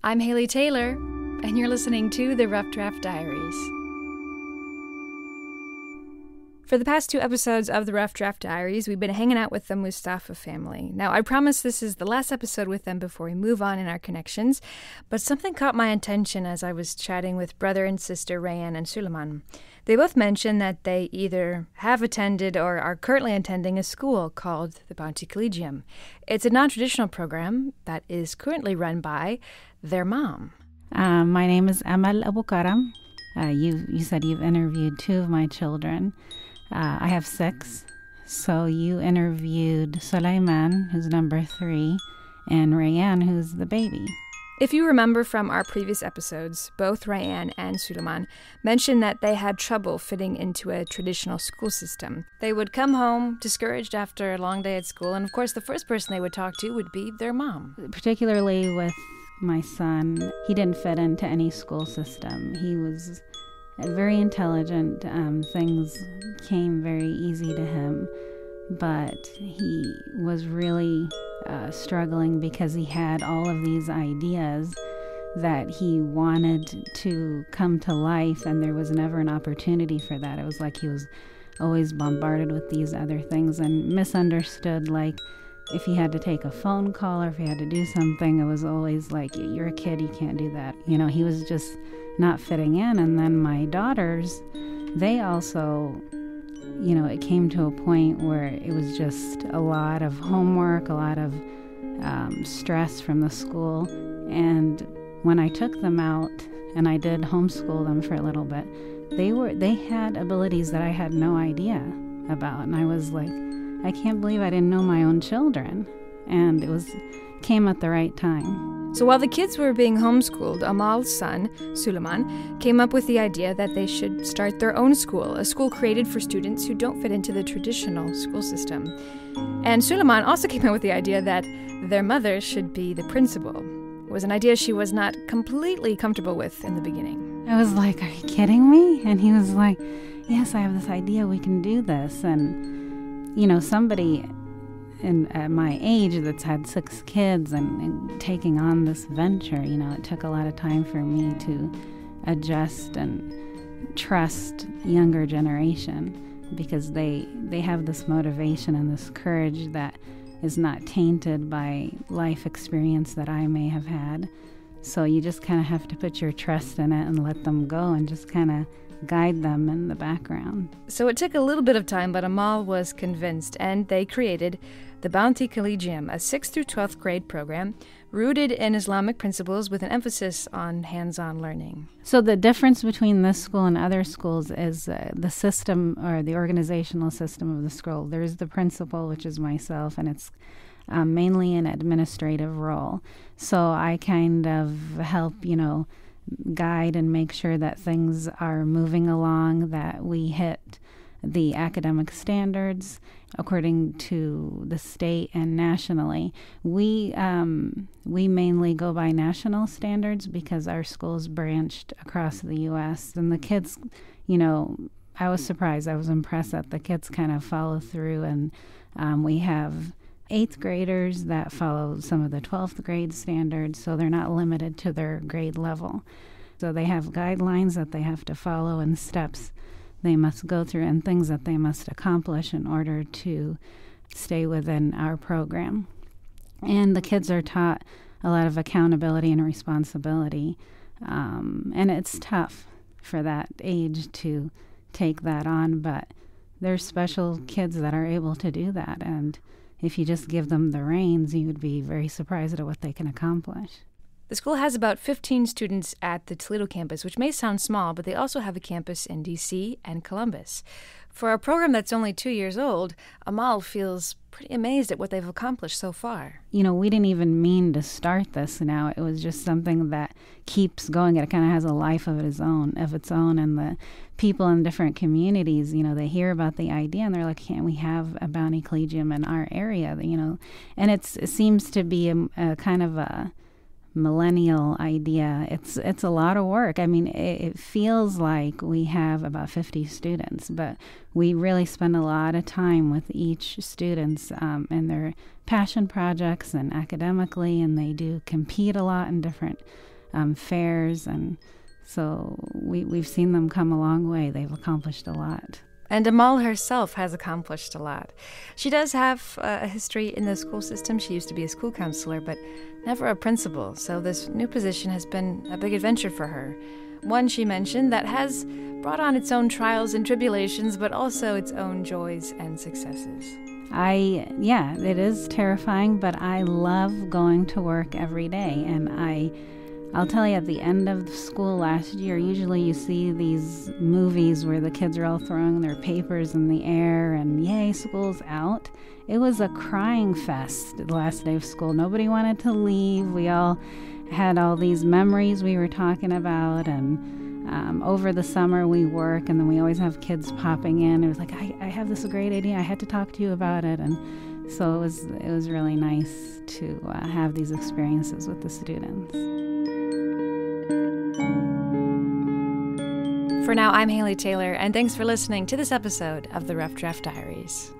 I'm Haley Taylor, and you're listening to the Rough Draft Diaries. For the past 2 episodes of the Rough Draft Diaries, we've been hanging out with the Mustafa family. Now, I promise this is the last episode with them before we move on in our connections, but something caught my attention as I was chatting with brother and sister Rayan and Suleiman. They both mentioned that they either have attended or are currently attending a school called the Bounty Collegium. It's a non-traditional program that is currently run by their mom. My name is Amal Abu Karam. You said you've interviewed 2 of my children. I have 6. So you interviewed Sulaiman, who's number 3, and Rayan, who's the baby. If you remember from our previous episodes, both Rayan and Suleiman mentioned that they had trouble fitting into a traditional school system. They would come home discouraged after a long day at school, and of course the first person they would talk to would be their mom. Particularly with my son, he didn't fit into any school system. He was very intelligent. Things came very easy to him, but he was really struggling because he had all of these ideas that he wanted to come to life, and there was never an opportunity for that. It was like he was always bombarded with these other things and misunderstood. Like if he had to take a phone call or if he had to do something, it was always like, you're a kid, you can't do that. You know, he was just not fitting in. And then my daughters, they also, it came to a point where it was just a lot of homework, a lot of stress from the school. And when I took them out and I did homeschool them for a little bit, they had abilities that I had no idea about. And I was like, I can't believe I didn't know my own children. And came at the right time. So while the kids were being homeschooled, Amal's son, Suleiman, came up with the idea that they should start their own school, a school created for students who don't fit into the traditional school system. And Suleiman also came up with the idea that their mother should be the principal. It was an idea she was not completely comfortable with in the beginning. I was like, are you kidding me? And he was like, yes, I have this idea, we can do this. And, somebody at my age that's had 6 kids and taking on this venture, it took a lot of time for me to adjust and trust younger generation, because they have this motivation and this courage that is not tainted by life experience that I may have had. So you just kind of have to put your trust in it and let them go and just kind of guide them in the background. So it took a little bit of time, but Amal was convinced, and they created the Bounty Collegium, a 6th through 12th grade program rooted in Islamic principles with an emphasis on hands-on learning. So the difference between this school and other schools is the system, or the organizational system of the school. There's the principal, which is myself, and it's mainly an administrative role. So I kind of help, guide and make sure that things are moving along, that we hit the academic standards according to the state and nationally. We mainly go by national standards because our school's branched across the U.S. And the kids, I was surprised. I was impressed that the kids kind of follow through. And we have 8th graders that follow some of the 12th grade standards, so they're not limited to their grade level. So they have guidelines that they have to follow and steps they must go through and things that they must accomplish in order to stay within our program. And the kids are taught a lot of accountability and responsibility. And it's tough for that age to take that on, but there's special kids that are able to do that. And if you just give them the reins, you would be very surprised at what they can accomplish. The school has about 15 students at the Toledo campus, which may sound small, but they also have a campus in D.C. and Columbus. For a program that's only 2 years old, Amal feels pretty amazed at what they've accomplished so far. We didn't even mean to start this now. It was just something that keeps going. It kind of has a life of its own, and the people in different communities, they hear about the idea and they're like, can't we have a Bounty Collegium in our area? And it seems to be a kind of a millennial idea. It's a lot of work. I mean, it feels like we have about 50 students, but we really spend a lot of time with each students and their passion projects and academically, and they do compete a lot in different fairs, and so we've seen them come a long way. They've accomplished a lot. And Amal herself has accomplished a lot. She does have a history in the school system. She used to be a school counselor, but never a principal. So this new position has been a big adventure for her. One, she mentioned, that has brought on its own trials and tribulations, but also its own joys and successes. It is terrifying, but I love going to work every day. And I'll tell you, at the end of school last year, usually you see these movies where the kids are all throwing their papers in the air and yay, school's out. It was a crying fest the last day of school. Nobody wanted to leave. We all had all these memories we were talking about, and over the summer we work, and then we always have kids popping in. It was like, I have this great idea. I had to talk to you about it. And so it was really nice to have these experiences with the students. For now, I'm Haley Taylor, and thanks for listening to this episode of the Rough Draft Diaries.